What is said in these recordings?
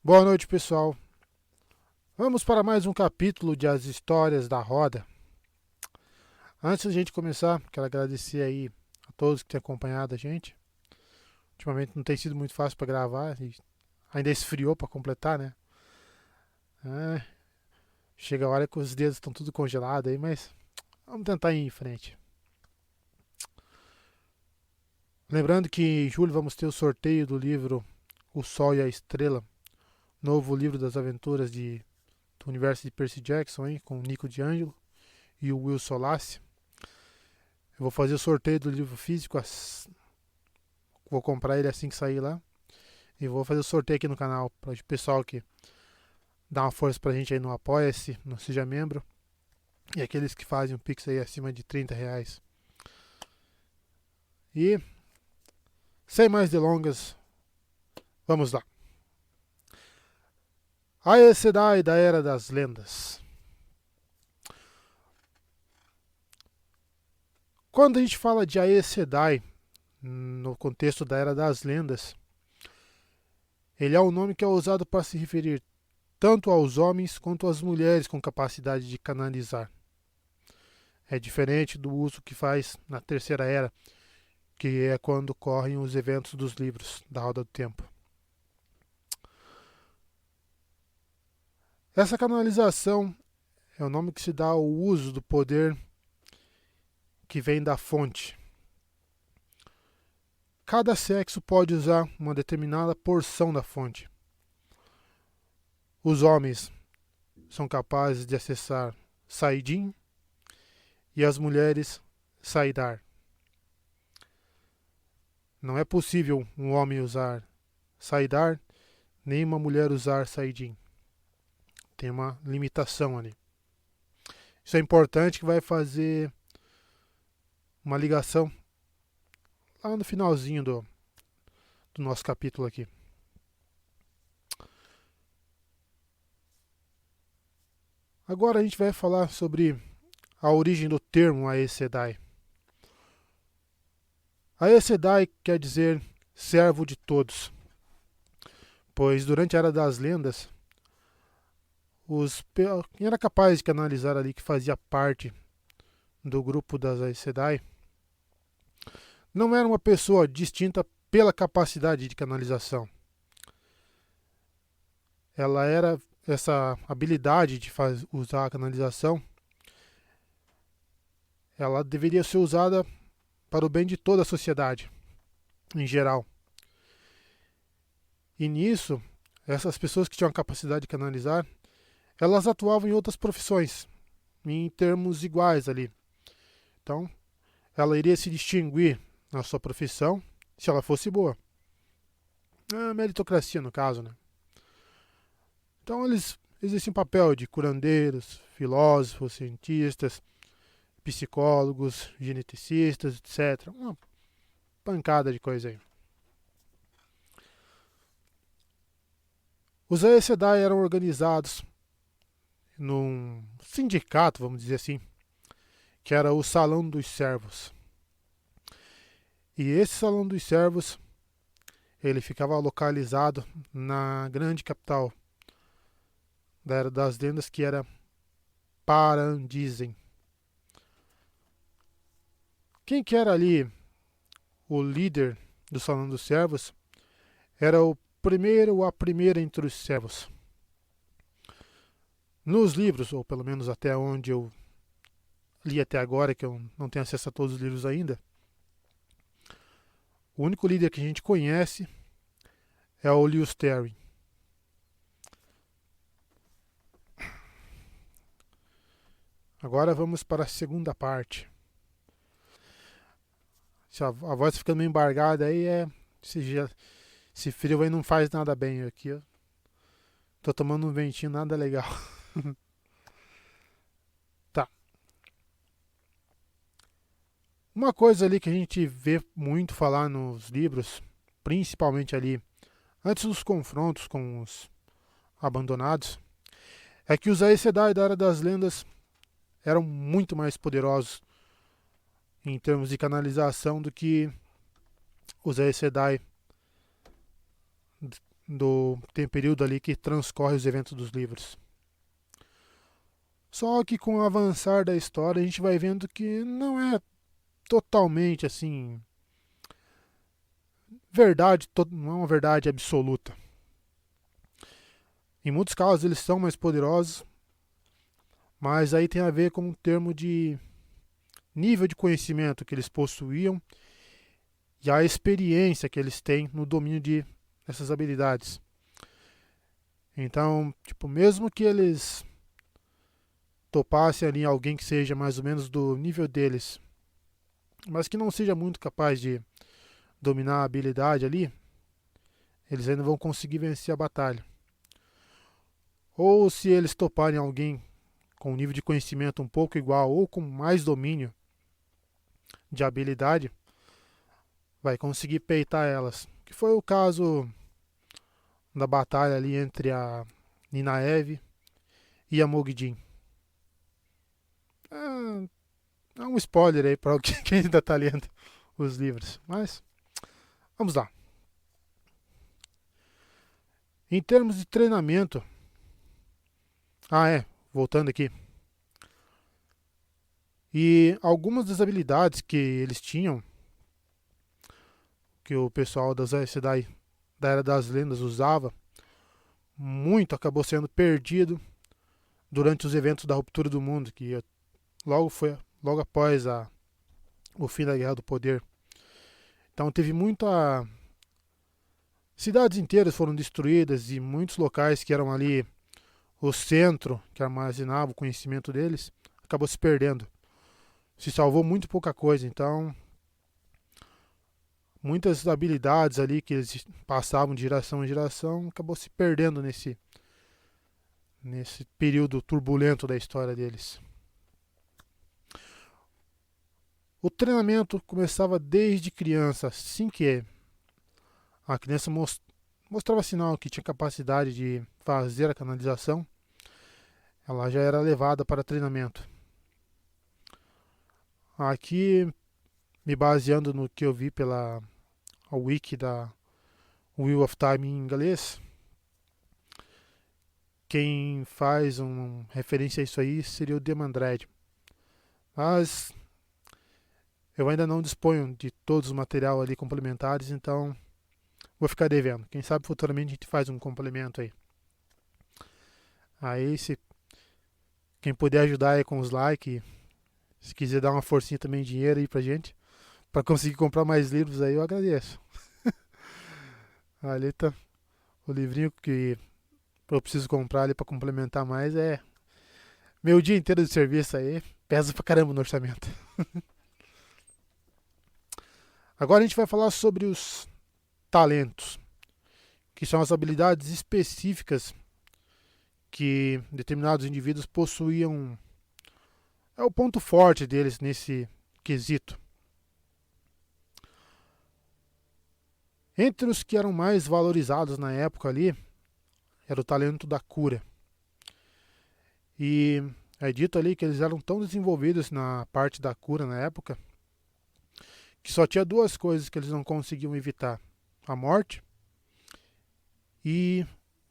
Boa noite, pessoal. Vamos para mais um capítulo de As Histórias da Roda. Antes de a gente começar, quero agradecer aí a todos que têm acompanhado a gente. Ultimamente não tem sido muito fácil para gravar e ainda esfriou para completar, né? É, chega a hora que os dedos estão tudo congelados aí, mas vamos tentar ir em frente. Lembrando que em julho vamos ter o sorteio do livro O Sol e a Estrela, novo livro das aventuras do universo de Percy Jackson, hein, com o Nico D'Angelo e o Will Solassi. Eu vou fazer o sorteio do livro físico, vou comprar ele assim que sair lá. E vou fazer o sorteio aqui no canal para o pessoal que dá uma força pra gente aí no Apoia-se, no Seja Membro. E aqueles que fazem um Pix aí acima de R$ 30. E, sem mais delongas, vamos lá. A Aes Sedai da Era das Lendas. Quando a gente fala de Aes Sedai, no contexto da Era das Lendas, ele é um nome que é usado para se referir tanto aos homens quanto às mulheres com capacidade de canalizar. É diferente do uso que faz na Terceira Era, que é quando ocorrem os eventos dos livros da Roda do Tempo. Essa canalização é o nome que se dá ao uso do poder que vem da fonte. Cada sexo pode usar uma determinada porção da fonte. Os homens são capazes de acessar Saidin e as mulheres Saidar. Não é possível um homem usar Saidar, nem uma mulher usar Saidin. Tem uma limitação ali. Isso é importante, que vai fazer uma ligação lá no finalzinho do nosso capítulo aqui. Agora a gente vai falar sobre a origem do termo Aes Sedai. Aes Sedai quer dizer servo de todos, pois durante a Era das Lendas, quem era capaz de canalizar ali, que fazia parte do grupo das Aes Sedai, não era uma pessoa distinta pela capacidade de canalização. Ela era essa habilidade de usar a canalização, ela deveria ser usada para o bem de toda a sociedade, em geral. E nisso, essas pessoas que tinham a capacidade de canalizar, elas atuavam em outras profissões, em termos iguais ali. Então, ela iria se distinguir na sua profissão se ela fosse boa. A meritocracia, no caso, né? Então, eles exercem um papel de curandeiros, filósofos, cientistas, psicólogos, geneticistas, etc. Uma pancada de coisa aí. Os Aes Sedai eram organizados num sindicato, vamos dizer assim, que era o Salão dos Servos. E esse Salão dos Servos, ele ficava localizado na grande capital da Era das Lendas, que era Paradisen. Quem que era ali o líder do Salão dos Servos era o primeiro ou a primeira entre os servos. Nos livros, ou pelo menos até onde eu li até agora, que eu não tenho acesso a todos os livros ainda, o único líder que a gente conhece é o Lewis Terry. Agora vamos para a segunda parte. Se a voz ficando meio embargada aí, esse frio aí não faz nada bem aqui. Ó. Tô tomando um ventinho nada legal. Tá. Uma coisa ali que a gente vê muito falar nos livros, principalmente ali antes dos confrontos com os abandonados, é que os Aes Sedai da Era das Lendas eram muito mais poderosos em termos de canalização do que os Aes Sedai tem período ali que transcorre os eventos dos livros. Só que com o avançar da história a gente vai vendo que não é totalmente assim verdade, não é uma verdade absoluta. Em muitos casos eles são mais poderosos, mas aí tem a ver com o termo de nível de conhecimento que eles possuíam e a experiência que eles têm no domínio dessas habilidades. Então, tipo, mesmo que eles topassem ali alguém que seja mais ou menos do nível deles, mas que não seja muito capaz de dominar a habilidade ali, eles ainda vão conseguir vencer a batalha. Ou se eles toparem alguém com um nível de conhecimento um pouco igual ou com mais domínio de habilidade, vai conseguir peitar elas. Que foi o caso da batalha ali entre a Ninaeve e a Mogidin. É um spoiler aí para quem ainda está lendo os livros. Mas, vamos lá. Em termos de treinamento... voltando aqui. E algumas das habilidades que eles tinham, que o pessoal das Aes Sedai da Era das Lendas usava, muito acabou sendo perdido durante os eventos da Ruptura do Mundo, que logo após o fim da Guerra do Poder. Então teve muita... Cidades inteiras foram destruídas e muitos locais que eram ali o centro, que armazenava o conhecimento deles, acabou se perdendo. Se salvou muito pouca coisa, então muitas habilidades ali que eles passavam de geração em geração acabou se perdendo nesse período turbulento da história deles. O treinamento começava desde criança, assim que a criança mostrava sinal que tinha capacidade de fazer a canalização, ela já era levada para treinamento. Aqui, me baseando no que eu vi pela wiki da Wheel of Time em inglês, quem faz uma referência a isso aí seria o Demandred. Mas eu ainda não disponho de todos os materiais ali complementares, então vou ficar devendo. Quem sabe futuramente a gente faz um complemento aí. Aí, se quem puder ajudar aí com os likes, se quiser dar uma forcinha também de dinheiro aí pra gente, pra conseguir comprar mais livros aí, eu agradeço. Ali tá o livrinho que eu preciso comprar ali pra complementar mais, é meu dia inteiro de serviço aí, pesa pra caramba no orçamento. Agora a gente vai falar sobre os talentos, que são as habilidades específicas que determinados indivíduos possuíam. É o ponto forte deles nesse quesito. Entre os que eram mais valorizados na época ali, era o talento da cura. E é dito ali que eles eram tão desenvolvidos na parte da cura na época, que só tinha duas coisas que eles não conseguiam evitar: a morte e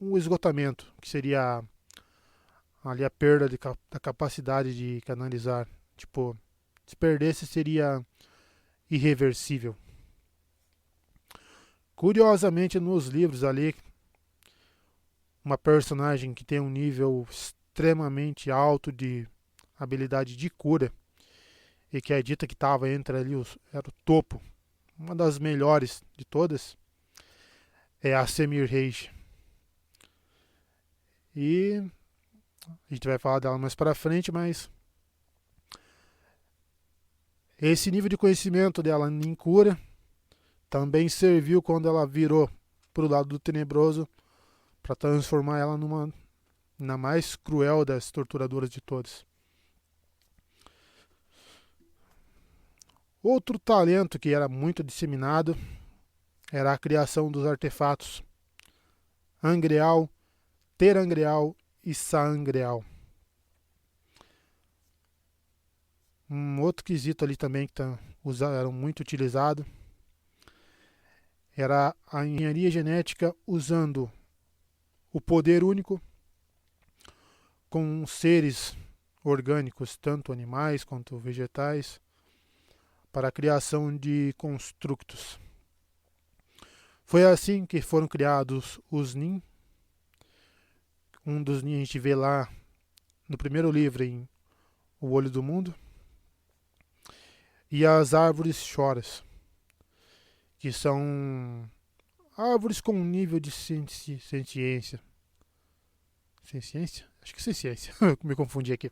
o esgotamento, que seria ali a perda da capacidade de canalizar. Tipo, se perdesse seria irreversível. Curiosamente, nos livros ali, uma personagem que tem um nível extremamente alto de habilidade de cura e que é dita que estava entre ali, era o topo, uma das melhores de todas, é a Semir Rage. E a gente vai falar dela mais para frente, mas esse nível de conhecimento dela em cura também serviu quando ela virou para o lado do tenebroso para transformar ela na mais cruel das torturadoras de todas. Outro talento que era muito disseminado era a criação dos artefatos Angreal, Terangreal e Saangreal. Um outro quesito ali também que era muito utilizado Era a engenharia genética usando o poder único com seres orgânicos, tanto animais quanto vegetais, para a criação de construtos. Foi assim que foram criados os Nin. Um dos Nin a gente vê lá no primeiro livro, em O Olho do Mundo. E as árvores choras, que são árvores com um nível de ciência. Ciência? Acho que ciência. Me confundi aqui.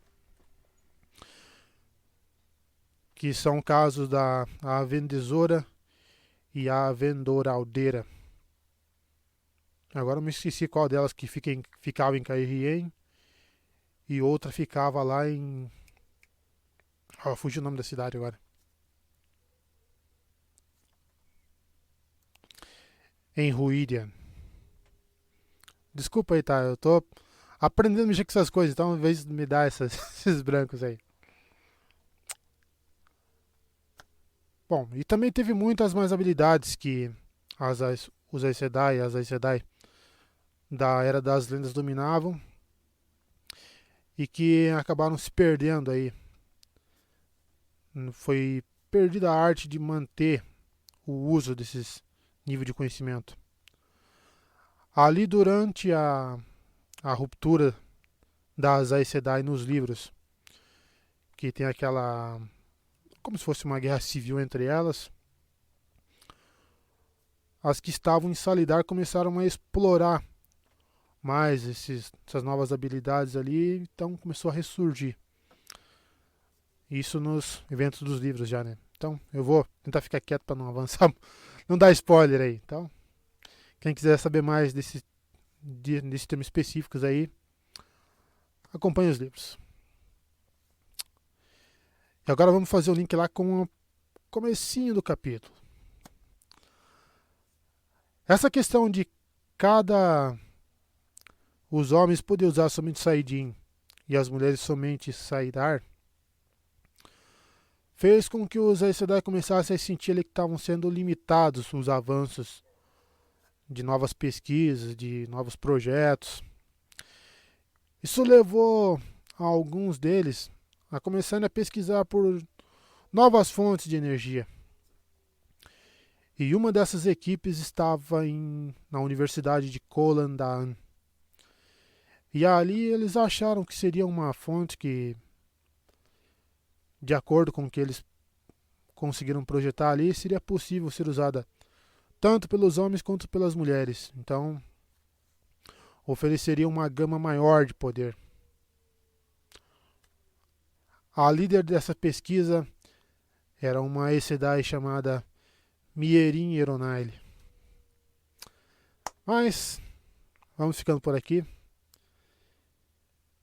Que são casos da Avendesora e a Avendoraldeira. Agora eu me esqueci qual delas que ficava em Cairhien e outra ficava lá em... fugiu o nome da cidade agora. Em Ruídia. Desculpa aí, tá? Eu tô aprendendo a mexer com essas coisas, então às vezes me dá esses brancos aí. Bom, e também teve muitas mais habilidades que os Aes Sedai e as Aes Sedai da Era das Lendas dominavam e que acabaram se perdendo aí. Foi perdida a arte de manter o uso desses níveis de conhecimento. Ali durante a ruptura das Aes Sedai nos livros, que tem aquela... como se fosse uma guerra civil entre elas, as que estavam em Salidar começaram a explorar mais essas novas habilidades ali, então começou a ressurgir. Isso nos eventos dos livros já, né? Então eu vou tentar ficar quieto para não avançar, não dar spoiler aí. Então, quem quiser saber mais desses temas específicos aí, acompanhe os livros. E agora vamos fazer o link lá com o comecinho do capítulo. Essa questão de os homens poder usar somente Saiyajin e as mulheres somente Saidar fez com que os Aes Sedai começassem a sentir que estavam sendo limitados os avanços de novas pesquisas, de novos projetos. Isso levou alguns deles a começarem a pesquisar por novas fontes de energia. E uma dessas equipes estava na Universidade de Kolandaan. E ali eles acharam que seria uma fonte que, de acordo com o que eles conseguiram projetar ali, seria possível ser usada tanto pelos homens quanto pelas mulheres. Então, ofereceria uma gama maior de poder. A líder dessa pesquisa era uma Aes Sedai chamada Mierin Eronaile. Mas, vamos ficando por aqui.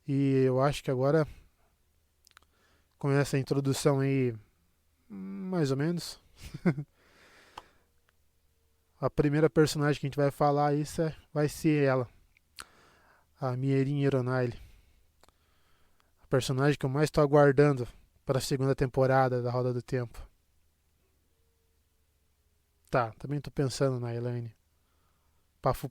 E eu acho que agora, com essa introdução aí, mais ou menos, a primeira personagem que a gente vai falar vai ser ela, a Mierin Eronaile. A personagem que eu mais estou aguardando para a segunda temporada da Roda do Tempo. Tá, também estou pensando na Elaine. Pafu.